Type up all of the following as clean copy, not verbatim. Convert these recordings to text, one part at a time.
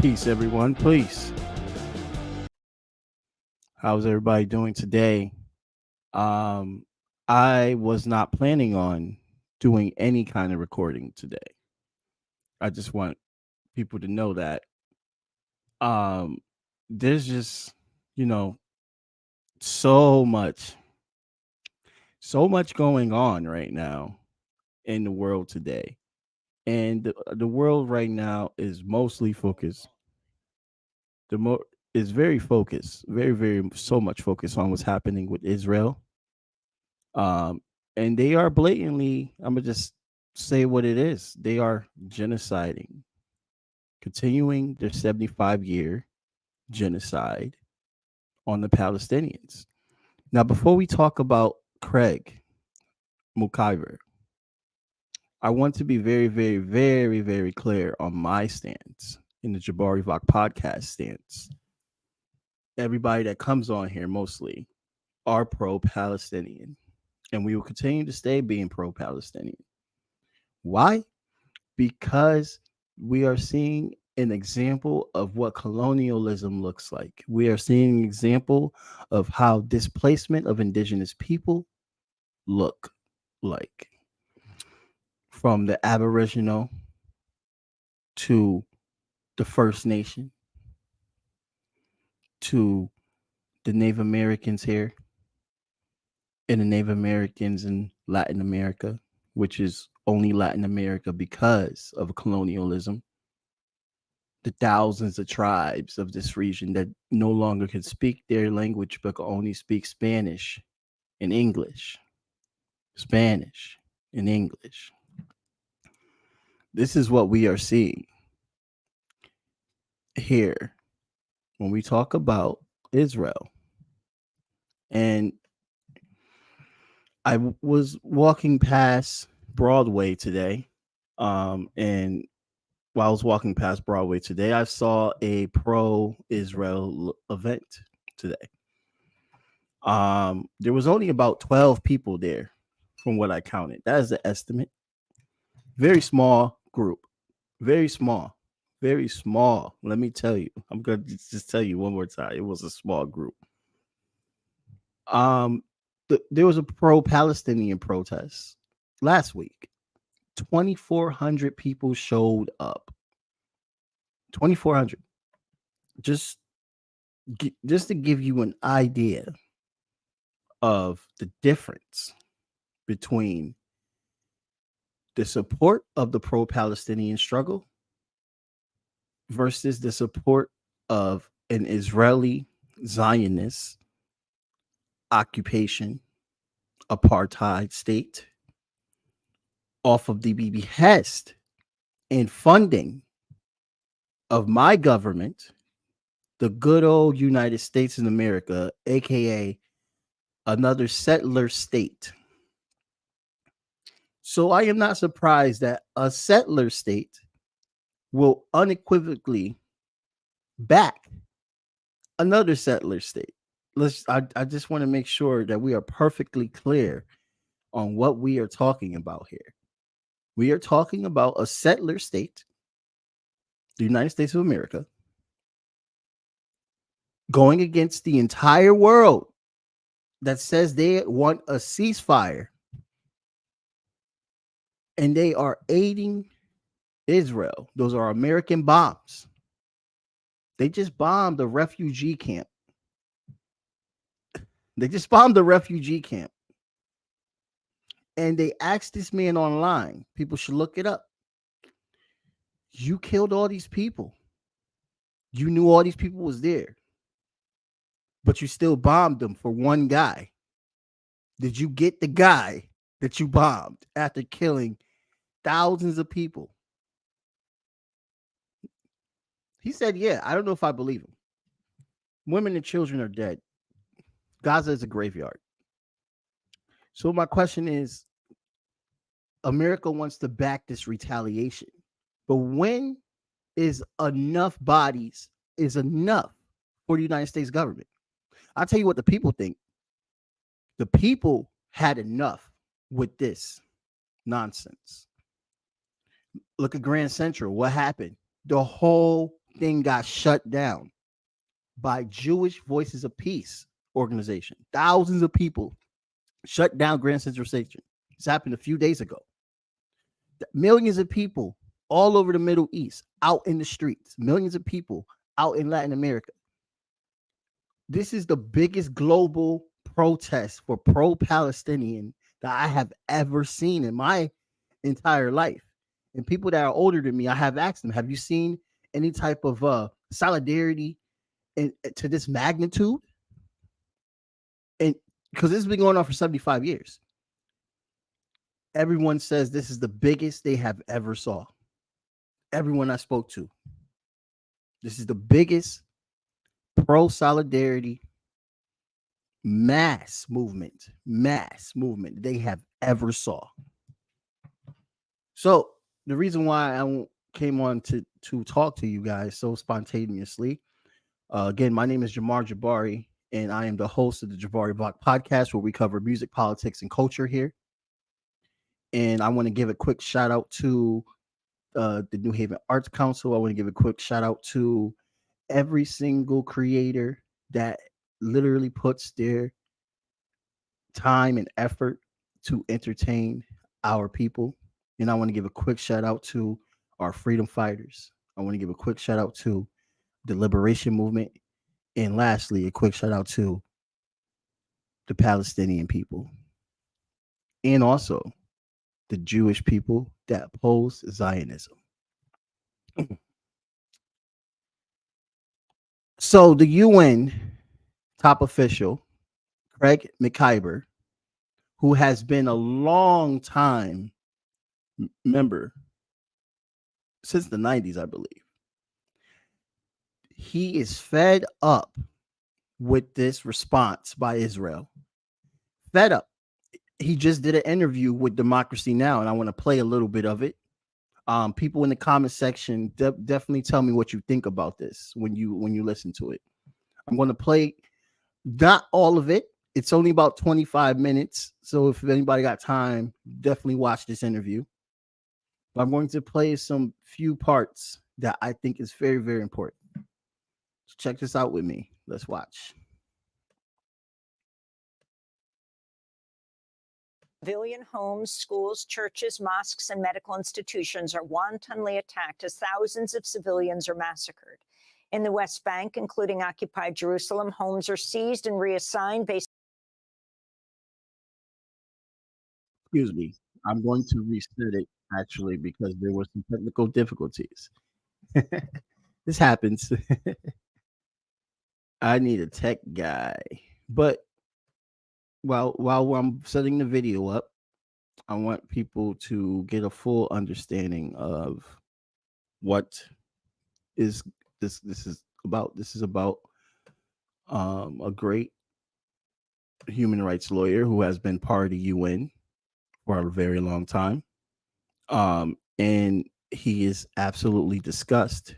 Peace, everyone. Peace. How's everybody doing today? Um, I was not planning on doing any kind of recording today. I just want people to know that um, there's just, you know, so much, so much going on right now in the world today. And the world right now is mostly focused. The mo is very focused, very so much focused on what's happening with Israel. Um, and they are blatantly, I'm gonna just say what it is. They are genociding, continuing their 75-year genocide on the Palestinians. Now, before we talk about Craig Mokhiber, I want to be very clear on my stance in the JabariVOCPodcast stance. Everybody that comes on here mostly are pro-Palestinian, and we will continue to stay being pro-Palestinian. Why? Because we are seeing an example of what colonialism looks like. We are seeing an example of how displacement of indigenous people look like, from the Aboriginal to the First Nation to the Native Americans here and the Native Americans in Latin America, which is only Latin America because of colonialism. The thousands of tribes of this region that no longer can speak their language but can only speak Spanish and English. Spanish and English. This is what we are seeing here when we talk about Israel. And I was walking past Broadway today. And while I was walking past Broadway today, I saw a pro-Israel event today. There was only about 12 people there from what I counted. That is the estimate. Very small group. Very small. Very small. Let me tell you. I'm going to just tell you one more time. It was a small group. There was a pro-Palestinian protest last week. 2,400 people showed up. 2,400. Just to give you an idea of the difference between the support of the pro-Palestinian struggle versus the support of an Israeli Zionist occupation apartheid state off of the behest and funding of my government, the good old United States of America, aka another settler state. So I am not surprised that a settler state will unequivocally back another settler state. I just want to make sure that we are perfectly clear on what we are talking about here. We are talking about a settler state, the United States of America, going against the entire world that says they want a ceasefire, and they are aiding Israel. Those are American bombs. They just bombed a refugee camp. And they asked this man online. People should look it up. You killed all these people. You knew all these people was there, but you still bombed them for one guy. Did you get the guy that you bombed after killing thousands of people? He said, yeah, I don't know if I believe him. Women and children are dead. Gaza is a graveyard. So my question is, America wants to back this retaliation. But when is enough bodies is enough for the United States government? I'll tell you what the people think. The people had enough with this nonsense. Look at Grand Central. What happened? The whole thing got shut down by Jewish Voices of Peace organization. Thousands of people shut down Grand Central Station. This happened a few days ago. Millions of people all over the Middle East out in the streets. Millions of people out in Latin America. This is the biggest global protest for pro-Palestinian that I have ever seen in my entire life. And people that are older than me, I have asked them, have you seen any type of solidarity to this magnitude? And because this has been going on for 75 years. Everyone says this is the biggest they have ever saw. Everyone I spoke to. This is the biggest pro-solidarity mass movement they have ever saw. So the reason why I came on to talk to you guys so spontaneously, again, my name is JamarrJabari, and I am the host of the JabariVOCPodcast, where we cover music, politics, and culture here. And I want to give a quick shout out to the New Haven Arts Council. I want to give a quick shout out to every single creator that literally puts their time and effort to entertain our people. And I want to give a quick shout out to our freedom fighters. I want to give a quick shout out to the liberation movement. And lastly, a quick shout out to the Palestinian people. And also the Jewish people that oppose Zionism. So the UN top official, Craig Mokhiber, who has been a long time member since the 90s, I believe, he is fed up with this response by Israel. Fed up. He just did an interview with Democracy Now!, and I want to play a little bit of it. People in the comment section, definitely tell me what you think about this when you listen to it. I'm going to play not all of it. It's only about 25 minutes. So if anybody got time, definitely watch this interview. But I'm going to play some few parts that I think is very, very important. So check this out with me. Let's watch. Civilian homes, schools, churches, mosques, and medical institutions are wantonly attacked as thousands of civilians are massacred. In the West Bank, including occupied Jerusalem, homes are seized and reassigned based. Excuse me. I'm going to reset it actually because there were some technical difficulties. This happens. I need a tech guy. But while I'm setting the video up, I want people to get a full understanding of what is this is about. This is about a great human rights lawyer who has been part of the UN for a very long time. And he is absolutely disgusted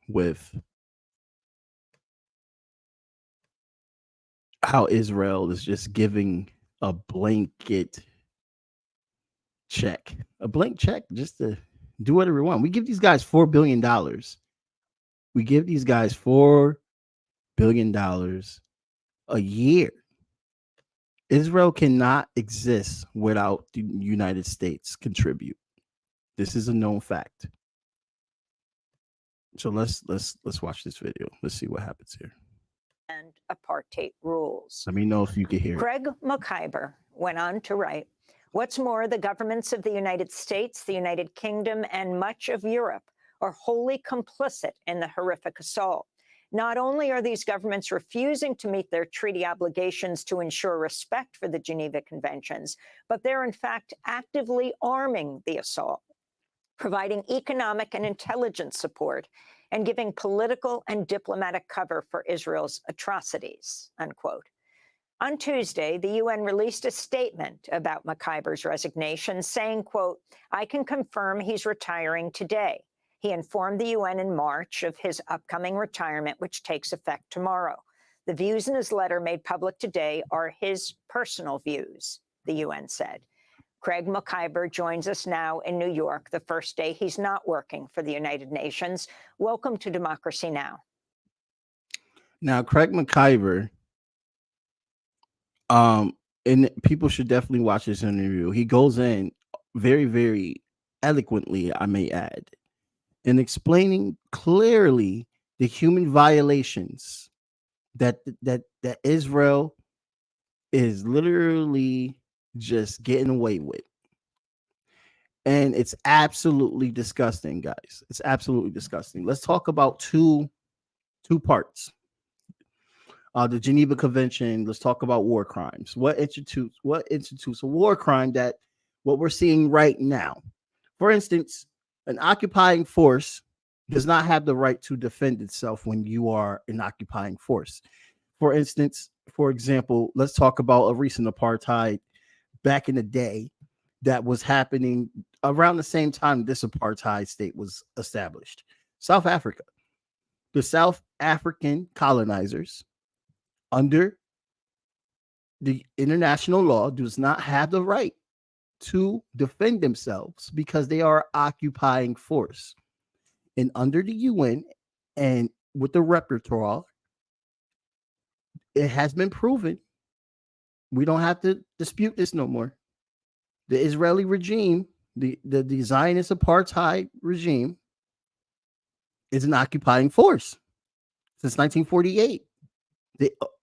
with how Israel is just giving a blank check just to do whatever we want. We give these guys $4 billion. We give these guys $4 billion a year. Israel cannot exist without the United States contribute. This is a known fact. So let's watch this video. Let's see what happens here. And apartheid rules. Let me know if you can hear it. Craig Mokhiber went on to write, "What's more, the governments of the United States, the United Kingdom, and much of Europe are wholly complicit in the horrific assault. Not only are these governments refusing to meet their treaty obligations to ensure respect for the Geneva Conventions, but they're in fact actively arming the assault, providing economic and intelligence support, and giving political and diplomatic cover for Israel's atrocities, unquote. On Tuesday, the UN released a statement about Mokhiber's resignation, saying, quote, "I can confirm he's retiring today." He informed the UN in March of his upcoming retirement, which takes effect tomorrow. The views in his letter made public today are his personal views, the UN said. Craig Mokhiber joins us now in New York, the first day he's not working for the United Nations. Welcome to Democracy Now! Now, Craig Mokhiber, and people should definitely watch this interview. He goes in very, very eloquently, I may add, in explaining clearly the human violations that Israel is literally just getting away with. And it's absolutely disgusting, guys. It's absolutely disgusting. Let's talk about two parts. The Geneva Convention. Let's talk about war crimes. What institutes a war crime that what we're seeing right now? For instance, an occupying force does not have the right to defend itself when you are an occupying force. For instance, for example, let's talk about a recent apartheid back in the day that was happening around the same time this apartheid state was established. South Africa. The South African colonizers, under the international law, does not have the right to defend themselves because they are occupying force. And under the UN and with the repertoire, it has been proven. We don't have to dispute this no more. The Israeli regime, the Zionist apartheid regime, is an occupying force since 1948.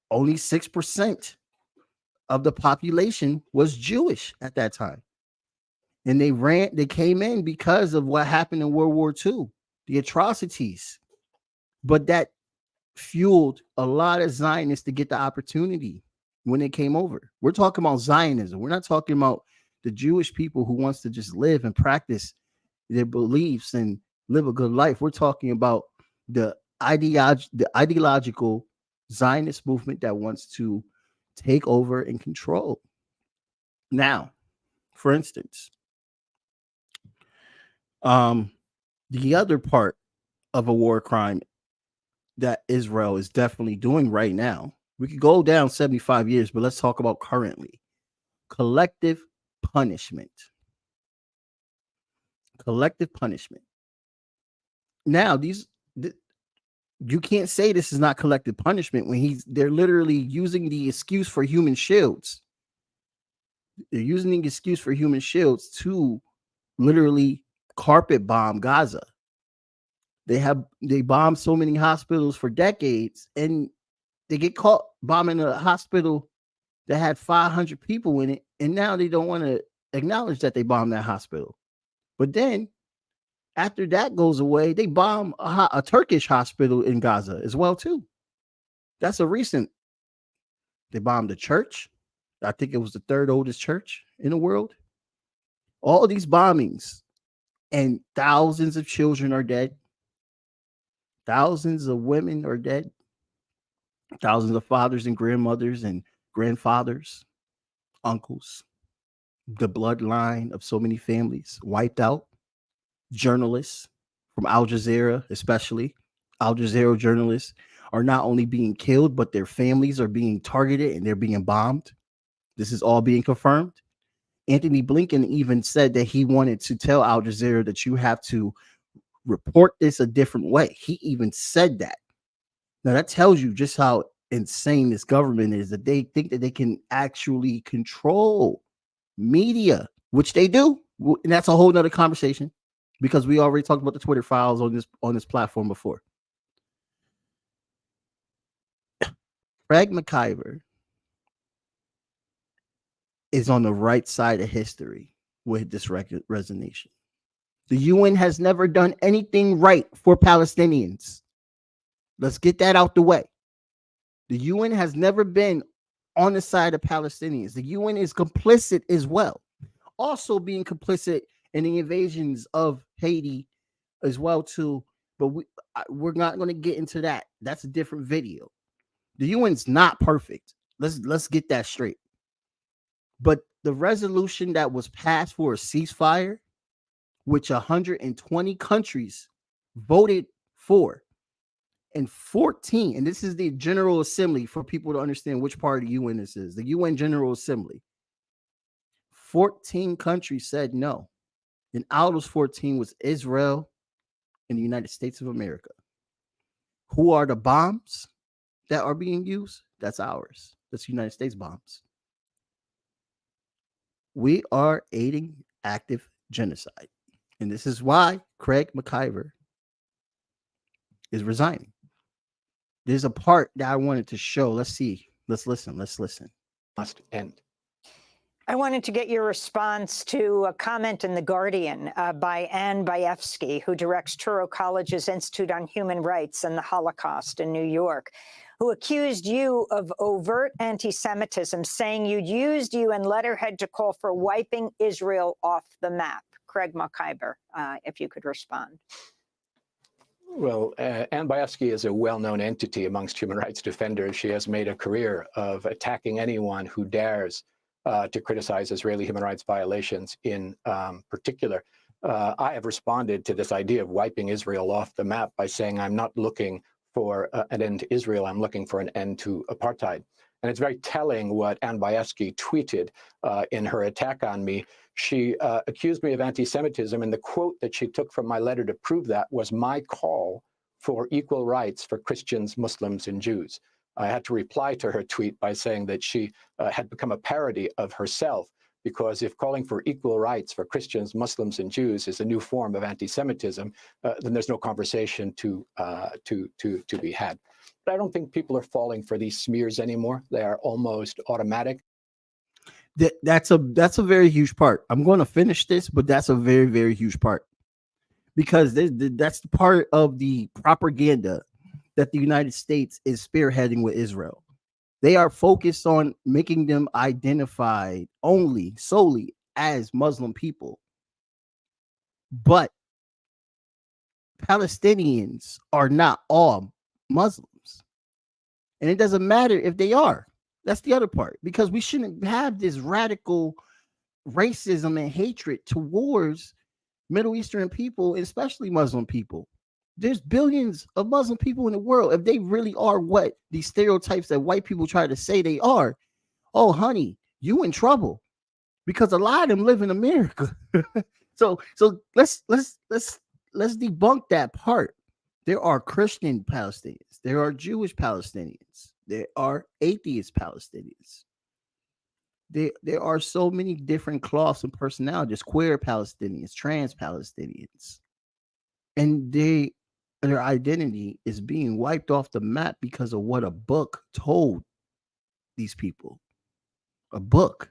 Only 6% of the population was Jewish at that time. And they came in because of what happened in World War II, the atrocities. But that fueled a lot of Zionists to get the opportunity when they came over. We're talking about Zionism. We're not talking about the Jewish people who wants to just live and practice their beliefs and live a good life. We're talking about the ideological Zionist movement that wants to take over and control. Now, for instance, the other part of a war crime that Israel is definitely doing right now, we could go down 75 years, but let's talk about currently. Collective punishment. Collective punishment. Now, you can't say this is not collective punishment when they're literally using the excuse for human shields. They're using the excuse for human shields to literally carpet bomb Gaza. They bomb so many hospitals for decades, and they get caught bombing a hospital that had 500 people in it, and now they don't want to acknowledge that they bombed that hospital. But then after that goes away, they bomb a Turkish hospital in Gaza as well too. That's a recent. They bombed a church. I think it was the third oldest church in the world. All of these bombings, and thousands of children are dead. Thousands of women are dead. Thousands of fathers and grandmothers and grandfathers, uncles. The bloodline of so many families wiped out. Journalists from Al Jazeera, especially Al Jazeera journalists, are not only being killed, but their families are being targeted and they're being bombed. This is all being confirmed. Anthony Blinken even said that he wanted to tell Al Jazeera that you have to report this a different way. He even said that. Now that tells you just how insane this government is, that they think that they can actually control media, which they do. And that's a whole nother conversation, because we already talked about the Twitter files on this platform before. Craig Mokhiber is on the right side of history with this resignation. The UN has never done anything right for Palestinians. Let's get that out the way. The UN has never been on the side of Palestinians. The UN is complicit as well, also being complicit in the invasions of Haiti as well too. But we're not going to get into that. That's a different video. The UN's not perfect. Let's get that straight. But the resolution that was passed for a ceasefire, which 120 countries voted for, and 14, and this is the General Assembly for people to understand which part of the UN this is. The UN General Assembly. 14 countries said no. And out of those 14 was Israel and the United States of America. Who are the bombs that are being used? That's ours. That's United States bombs. We are aiding active genocide. And this is why Craig Mokhiber is resigning. There's a part that I wanted to show. Let's see. Let's listen. Must end. I wanted to get your response to a comment in The Guardian by Anne Bayefsky, who directs Truro College's Institute on Human Rights and the Holocaust in New York, who accused you of overt anti-Semitism, saying you'd used UN letterhead to call for wiping Israel off the map. Craig Mokhiber, if you could respond. Well, Anne Bayefsky is a well-known entity amongst human rights defenders. She has made a career of attacking anyone who dares to criticize Israeli human rights violations in particular. I have responded to this idea of wiping Israel off the map by saying I'm not looking for an end to Israel, I'm looking for an end to apartheid. And it's very telling what Anne Bayefsky tweeted in her attack on me. She accused me of anti-Semitism, and the quote that she took from my letter to prove that was my call for equal rights for Christians, Muslims, and Jews. I had to reply to her tweet by saying that she had become a parody of herself, because if calling for equal rights for Christians, Muslims, and Jews is a new form of anti-Semitism, then there's no conversation to be had. But I don't think people are falling for these smears anymore. They are almost automatic. That's a very huge part. I'm going to finish this, but that's a very, very huge part, because that's the part of the propaganda that the United States is spearheading with Israel. They are focused on making them identified solely as Muslim people. But Palestinians are not all Muslims. And it doesn't matter if they are. That's the other part, because we shouldn't have this radical racism and hatred towards Middle Eastern people, especially Muslim people. There's billions of Muslim people in the world. If they really are what these stereotypes that white people try to say they are, oh honey, you in trouble, because a lot of them live in America. so let's debunk that part. There are Christian Palestinians, there are Jewish Palestinians, there are atheist Palestinians. There are so many different cloths and personalities, queer Palestinians, trans Palestinians, and their identity is being wiped off the map because of what a book told these people. A book.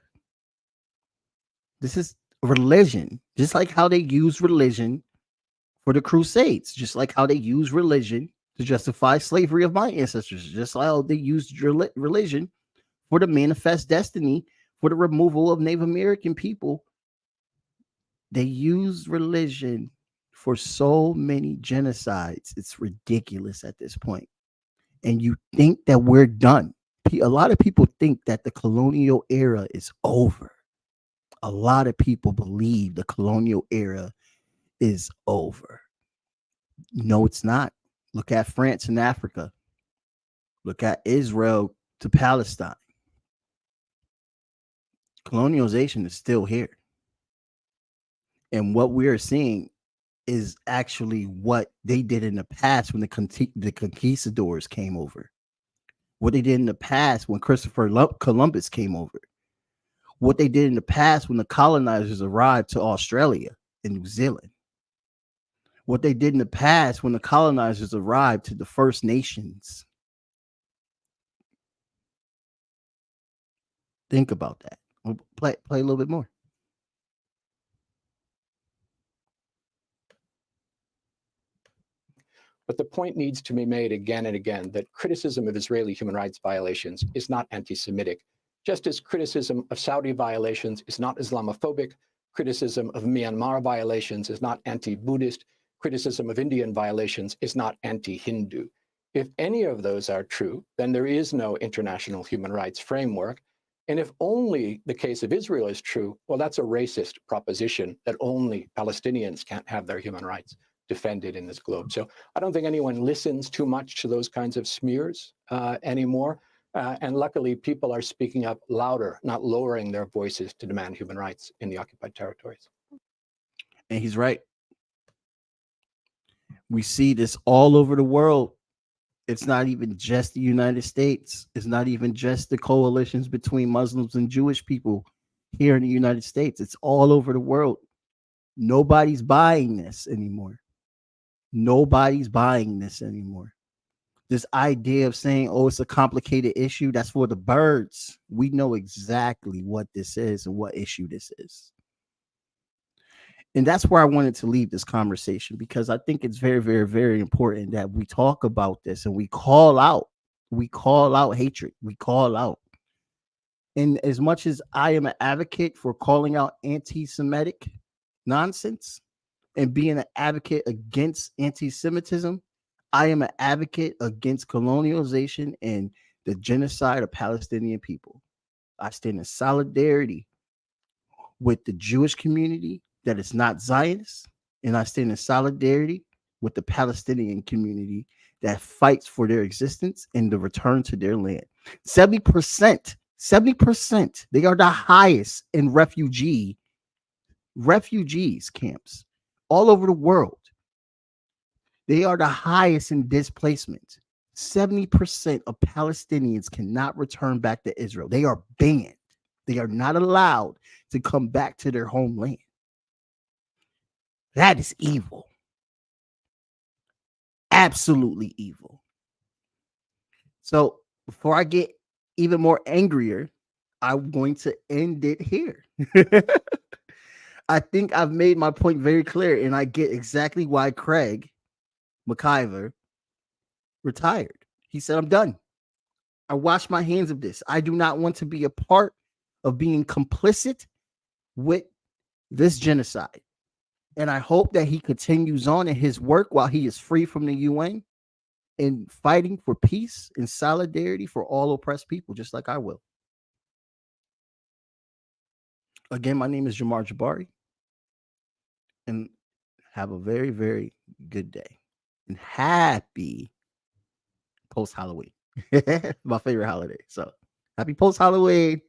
This is religion, just like how they use religion for the Crusades, just like how they use religion to justify slavery of my ancestors, just like how they used religion for the manifest destiny for the removal of Native American people. They use religion for so many genocides. It's ridiculous at this point. And you think that we're done. A lot of people think that the colonial era is over. A lot of people believe the colonial era is over. No, it's not. Look at France and Africa. Look at Israel to Palestine. Colonialization is still here. And what we are seeing is actually what they did in the past when the conquistadors came over. What they did in the past when Christopher Columbus came over. What they did in the past when the colonizers arrived to Australia and New Zealand. What they did in the past when the colonizers arrived to the First Nations. Think about that. We'll play a little bit more. But the point needs to be made again and again that criticism of Israeli human rights violations is not anti-Semitic, just as criticism of Saudi violations is not Islamophobic, criticism of Myanmar violations is not anti-Buddhist, criticism of Indian violations is not anti-Hindu. If any of those are true, then there is no international human rights framework. And if only the case of Israel is true, well, that's a racist proposition that only Palestinians can't have their human rights defended in this globe. So I don't think anyone listens too much to those kinds of smears anymore. And luckily, people are speaking up louder, not lowering their voices to demand human rights in the occupied territories. And he's right. We see this all over the world. It's not even just the United States. It's not even just the coalitions between Muslims and Jewish people here in the United States. It's all over the world. Nobody's buying this anymore. Nobody's buying this anymore. This idea of saying, oh, it's a complicated issue, that's for the birds. We know exactly what this is and what issue this is. And that's where I wanted to leave this conversation, because I think it's very, very, very important that we talk about this and we call out hatred. We call out. And as much as I am an advocate for calling out anti-Semitic nonsense and being an advocate against anti-Semitism, I am an advocate against colonialization and the genocide of Palestinian people. I stand in solidarity with the Jewish community that is not Zionist, and I stand in solidarity with the Palestinian community that fights for their existence and the return to their land. 70%, they are the highest in refugees camps all over the world. They are the highest in displacement. 70% of Palestinians cannot return back to Israel. They are banned. They are not allowed to come back to their homeland. That is evil. Absolutely evil. So before I get even more angrier, I'm going to end it here. I think I've made my point very clear, and I get exactly why Craig Mokhiber retired. He said, I'm done. I wash my hands of this. I do not want to be a part of being complicit with this genocide. And I hope that he continues on in his work while he is free from the UN and fighting for peace and solidarity for all oppressed people, just like I will. Again, my name is JabariVOCPodcast, and have a very, very good day. And happy post-Halloween. My favorite holiday. So happy post-Halloween.